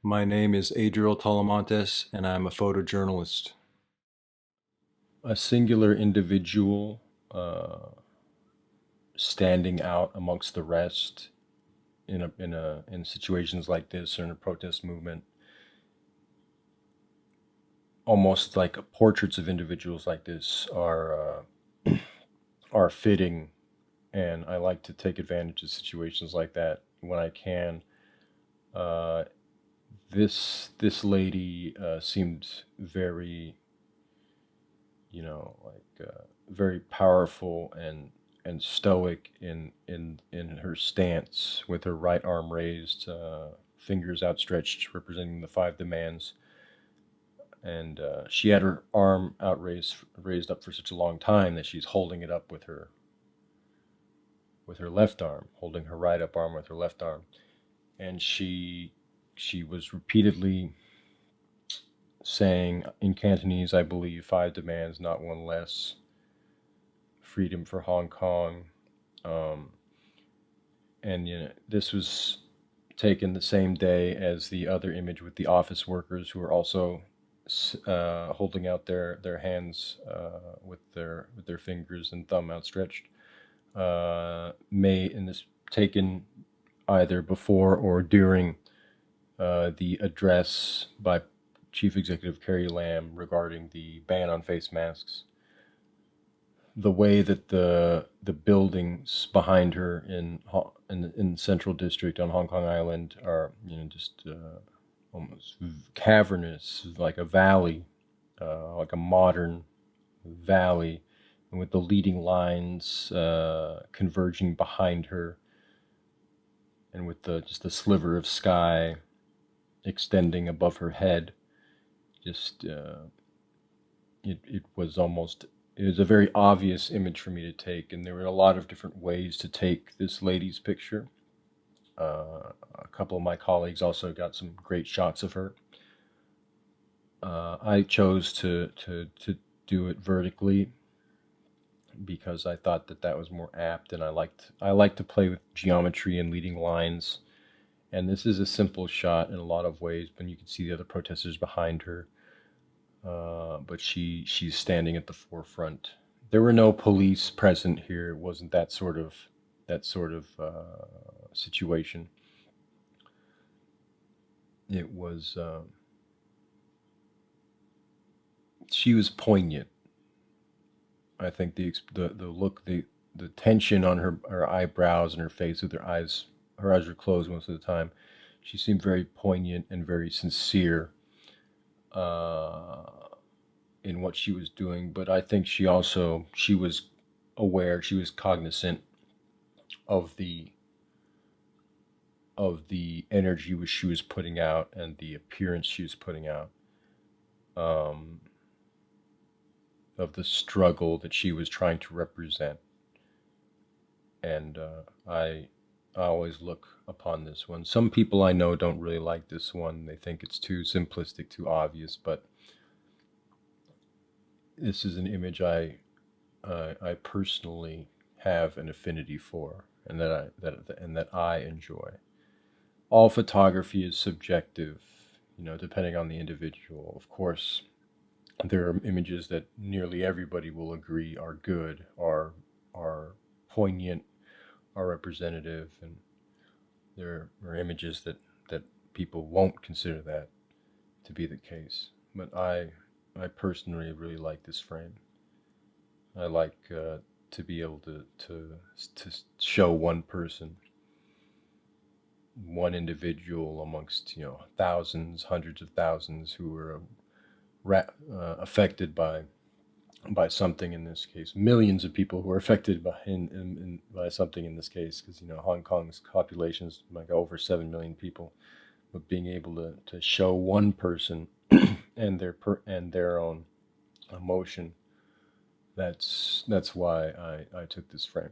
My name is Adryel Talamantes, and I'm a photojournalist. A singular individual standing out amongst the rest in situations like this or in a protest movement, almost like portraits of individuals like this are fitting, and I like to take advantage of situations like that when I can. Uh, this lady seemed very, very powerful and stoic in her stance, with her right arm raised, fingers outstretched, representing the five demands. And she had her arm raised up for such a long time that she's holding it up with her left arm, holding her right up arm with her left arm, and she was repeatedly saying in Cantonese, I believe, five demands, not one less, freedom for Hong Kong. Um, and this was taken the same day as the other image with the office workers who were also holding out their hands with their fingers and thumb outstretched. May in this taken either before or during the address by Chief Executive Carrie regarding the ban on face masks. The way that the buildings behind her in Central District on Hong Kong Island are, just almost cavernous, like a valley, like a modern valley, and with the leading lines converging behind her, and with the sliver of sky extending above her head. Just it was almost, it was a very obvious image for me to take, and there were a lot of different ways to take this lady's picture. A couple of my colleagues also got some great shots of her. I chose to do it vertically because I thought that was more apt, and I liked to play with geometry and leading lines. And this is a simple shot in a lot of ways, but you can see the other protesters behind her. But she's standing at the forefront. There were no police present here. It wasn't that sort of situation. It was she was poignant. I think the look, the tension on her eyebrows and her face, with her eyes were closed most of the time. She seemed very poignant and very sincere uh, in what she was doing. But I think she was aware, she was cognizant of the energy which she was putting out and the appearance she was putting out, um, of the struggle that she was trying to represent. And I always look upon this one. Some people I know don't really like this one. They think it's too simplistic, too obvious. But this is an image I personally have an affinity for, and that I enjoy. All photography is subjective, depending on the individual. Of course, there are images that nearly everybody will agree are good, are poignant, are representative, and there are images that people won't consider that to be the case. But I personally really like this frame. I like to be able to show one person, one individual amongst thousands, hundreds of thousands who were affected by something, in this case millions of people who are affected by something, in this case, because Hong Kong's population is like over 7 million people. But being able to show one person and their own emotion, that's why I took this frame.